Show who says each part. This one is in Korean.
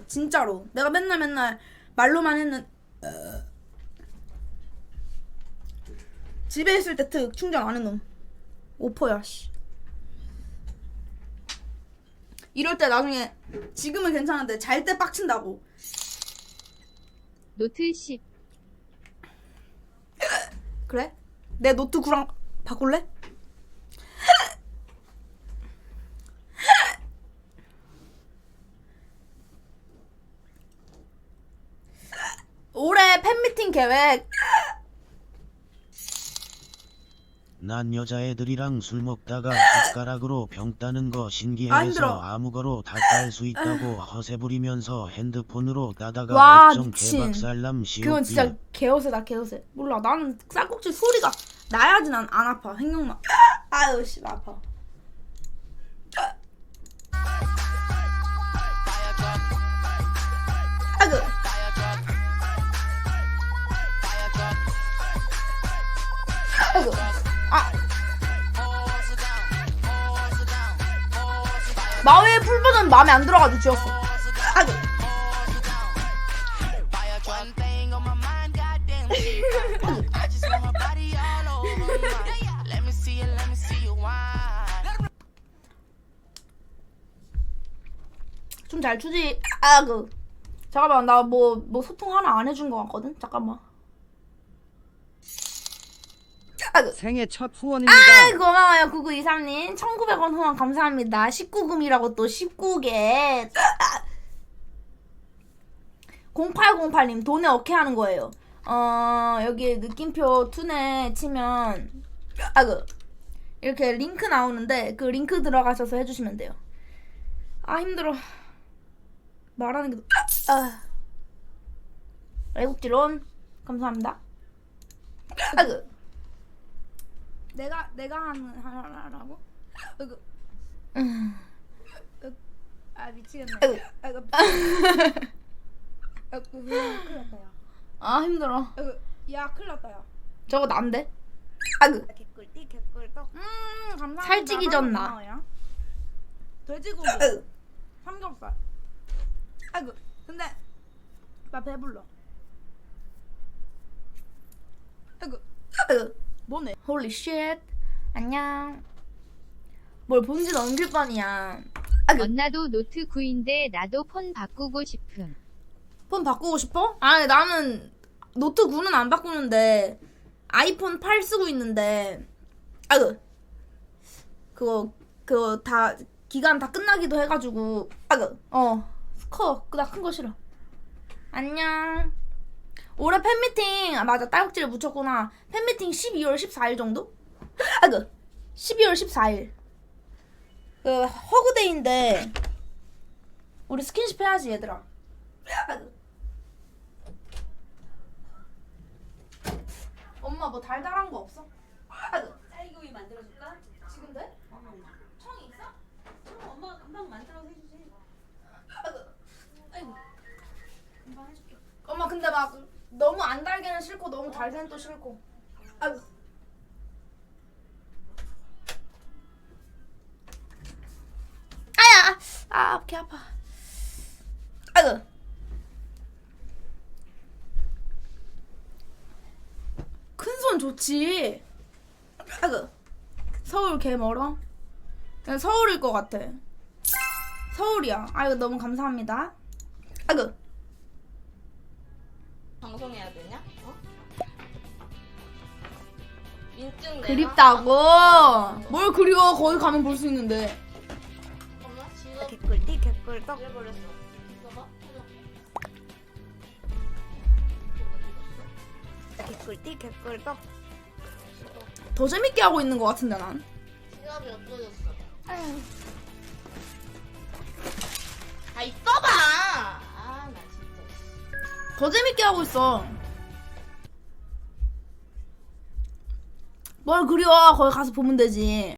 Speaker 1: 진짜로 내가 맨날 말로만 했는 집에 있을 때 특 충전 안 해놓음. 오퍼야 씨. 이럴 때 나중에 지금은 괜찮은데 잘 때 빡친다고.
Speaker 2: 노트 10.
Speaker 1: 그래? 내 노트 9랑 바꿀래? 올해 팬미팅 계획.
Speaker 3: 난 여자애들이랑 술 먹다가 숟가락으로 병 따는 거
Speaker 1: 아,
Speaker 3: 신기해서
Speaker 1: 힘들어.
Speaker 3: 아무거로 다 딸 수 있다고 허세 부리면서 핸드폰으로 따다가
Speaker 1: 와,
Speaker 3: 어쩜
Speaker 1: 미친.
Speaker 3: 개박살남
Speaker 1: 그건
Speaker 3: 시오삐.
Speaker 1: 진짜 개어세다 개어세. 몰라 나는 쌀꼭질 소리가 나야지 난 안 아파. 생각나. 아유 씨 아파. 아그. 아이고. 아. 마웨의 풀버전 마음에 안 들어가지고 지웠어. 아이고. 좀 잘 추지. 아그. 잠깐만 나 뭐 소통 하나 안 해준 거 같거든. 잠깐만. 아그.
Speaker 4: 생애 첫 후원입니다.
Speaker 1: 아 고마워요 9923님 1900원 후원 감사합니다. 19금이라고 또 19개. 0808님 돈에 어케 하는 거예요. 여기 느낌표 툰에 치면 아그 이렇게 링크 나오는데 그 링크 들어가셔서 해주시면 돼요. 아 힘들어 말하는 게 외국지론 감사합니다. 아그 내가 하라고? 아 미치겠네. 큰일 났다 야. 아 힘들어. 야 큰일 났다 야. 저거 난데? 아그. 개꿀띠 개꿀떡. 감사합니다. 살찌기 전 나. 돼지고기. 삼겹살. 아이고 근데 나 배불러. 아이고. 뭐네? 홀리 쉣. 안녕. 뭘 본지 넘길 뻔이야.
Speaker 2: 언나도 노트 9인데 나도 폰 바꾸고 싶음.
Speaker 1: 폰 바꾸고 싶어? 아니 나는 노트 9는 안 바꾸는데 아이폰 8 쓰고 있는데 아이고 그거 다 기간 다 끝나기도 해가지고 아이고 나 큰 거 싫어. 안녕. 올해 팬미팅 맞아 딸꾹질을 묻혔구나. 팬미팅 12월 14일 정도? 아그 12월 14일 그 허그데이인데 우리 스킨십 해야지 얘들아. 엄마 뭐 달달한 거 없어?
Speaker 5: 쌀고기 만들어줄까?
Speaker 1: 지금 돼? 청이 있어?
Speaker 5: 그럼 엄마가 금방 만들어서 해주지.
Speaker 1: 아이고 금방 해줄게. 엄마 근데 막 너무 안 달게는 싫고 너무 달게는 또 싫고. 아이고. 아야. 개 아파. 아이고. 큰 손 좋지. 아이고. 서울 개 멀어? 그냥 서울일 것 같아. 서울이야. 아이고 너무 감사합니다. 아이고.
Speaker 5: 방송해야 되냐? 민증 내놔.
Speaker 1: 그립다고? 뭘 그리워? 거기 가면 볼 수 있는데.
Speaker 5: 엄마 지금
Speaker 1: 개꿀띠 개꿀떡.
Speaker 5: 잃어버렸어. 봐봐.
Speaker 1: 개꿀띠 개꿀떡. 더 재밌게 하고 있는 것 같은데 난.
Speaker 5: 지갑이 없어졌어. 아 있어봐. 아 나 진짜.
Speaker 1: 더 재밌게 하고 있어. 뭘 그리워? 거기 가서 보면 되지.